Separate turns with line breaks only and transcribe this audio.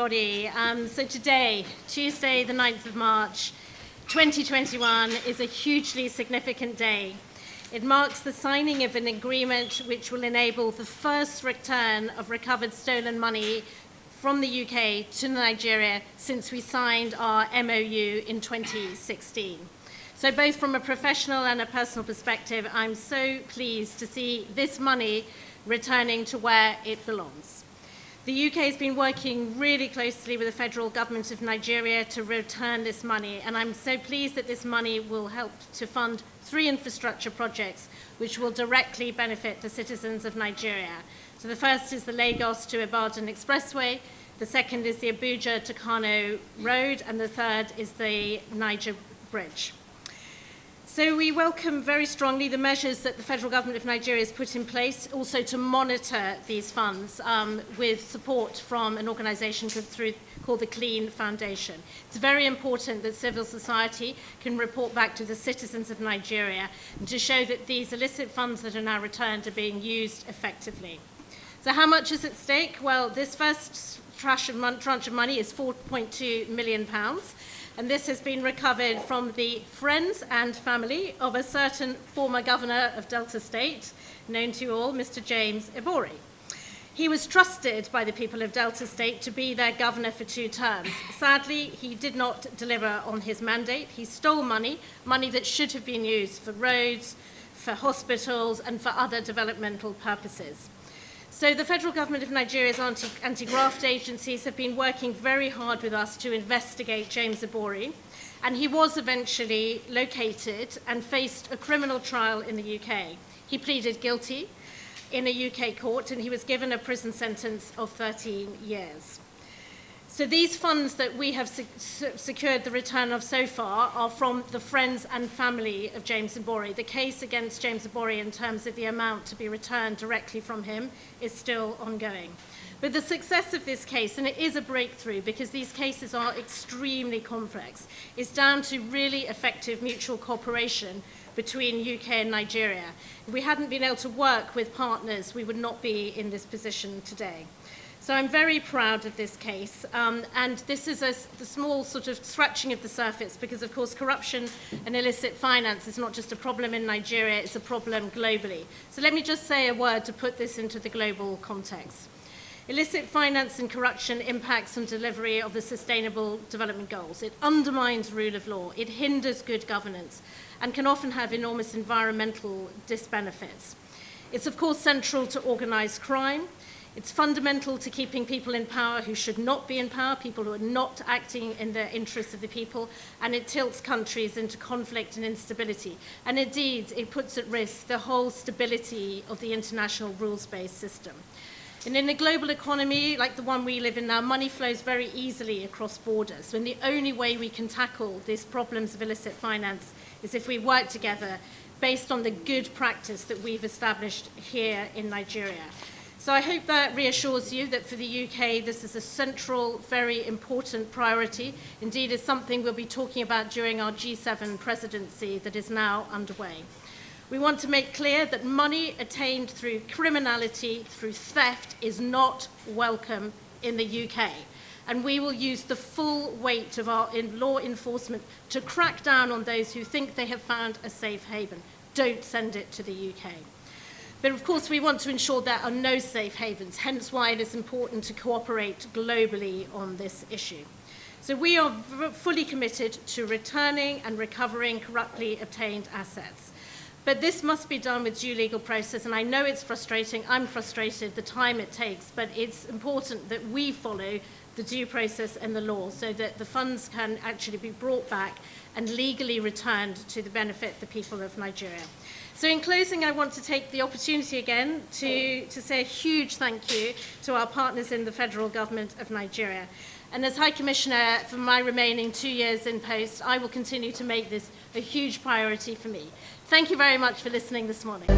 everybody. So today, Tuesday, the 9th of March, 2021, is a hugely significant day. It marks the signing of an agreement which will enable the first return of recovered stolen money from the UK to Nigeria since we signed our MOU in 2016. So both from a professional and a personal perspective, I'm so pleased to see this money returning to where it belongs. The UK has been working really closely with the federal government of Nigeria to return this money, and I'm so pleased that this money will help to fund 3 infrastructure projects which will directly benefit the citizens of Nigeria. So the first is the Lagos to Ibadan Expressway, the second is the Abuja to Kano Road, and the third is the Niger Bridge. So we welcome very strongly the measures that the federal government of Nigeria has put in place, also to monitor these funds with support from an organisation called the Clean Foundation. It's very important that civil society can report back to the citizens of Nigeria and to show that these illicit funds that are now returned are being used effectively. So how much is at stake? Well, this first tranche of money is £4.2 million. And this has been recovered from the friends and family of a certain former governor of Delta State, known to you all, Mr. James Ibori. He was trusted by the people of Delta State to be their governor for 2 terms. Sadly, he did not deliver on his mandate. He stole money that should have been used for roads, for hospitals, and for other developmental purposes. So the federal government of Nigeria's anti-graft agencies have been working very hard with us to investigate James Ibori, and he was eventually located and faced a criminal trial in the UK. He pleaded guilty in a UK court, and he was given a prison sentence of 13 years. So these funds that we have secured the return of so far are from the friends and family of James Ibori. The case against James Ibori in terms of the amount to be returned directly from him is still ongoing. But the success of this case, and it is a breakthrough because these cases are extremely complex, is down to really effective mutual cooperation between UK and Nigeria. If we hadn't been able to work with partners, we would not be in this position today. So I'm very proud of this case, and this is the small sort of scratching of the surface because, of course, corruption and illicit finance is not just a problem in Nigeria, it's a problem globally. So let me just say a word to put this into the global context. Illicit finance and corruption impacts on delivery of the Sustainable Development Goals. It undermines rule of law, it hinders good governance, and can often have enormous environmental disbenefits. It's, of course, central to organised crime. It's fundamental to keeping people in power who should not be in power, people who are not acting in the interests of the people, and it tilts countries into conflict and instability. And indeed, it puts at risk the whole stability of the international rules-based system. And in a global economy like the one we live in now, money flows very easily across borders. And the only way we can tackle these problems of illicit finance is if we work together based on the good practice that we've established here in Nigeria. So I hope that reassures you that for the UK, this is a central, very important priority. Indeed, it's something we'll be talking about during our G7 presidency that is now underway. We want to make clear that money attained through criminality, through theft, is not welcome in the UK. And we will use the full weight of our law enforcement to crack down on those who think they have found a safe haven. Don't send it to the UK. But of course, we want to ensure there are no safe havens, hence why it is important to cooperate globally on this issue. So we are fully committed to returning and recovering corruptly obtained assets. But this must be done with due legal process, and I know it's frustrating, I'm frustrated, the time it takes, but it's important that we follow the due process and the law so that the funds can actually be brought back and legally returned to the benefit of the people of Nigeria. So in closing, I want to take the opportunity again to say a huge thank you to our partners in the federal government of Nigeria. And as High Commissioner for my remaining 2 years in post, I will continue to make this a huge priority for me. Thank you very much for listening this morning.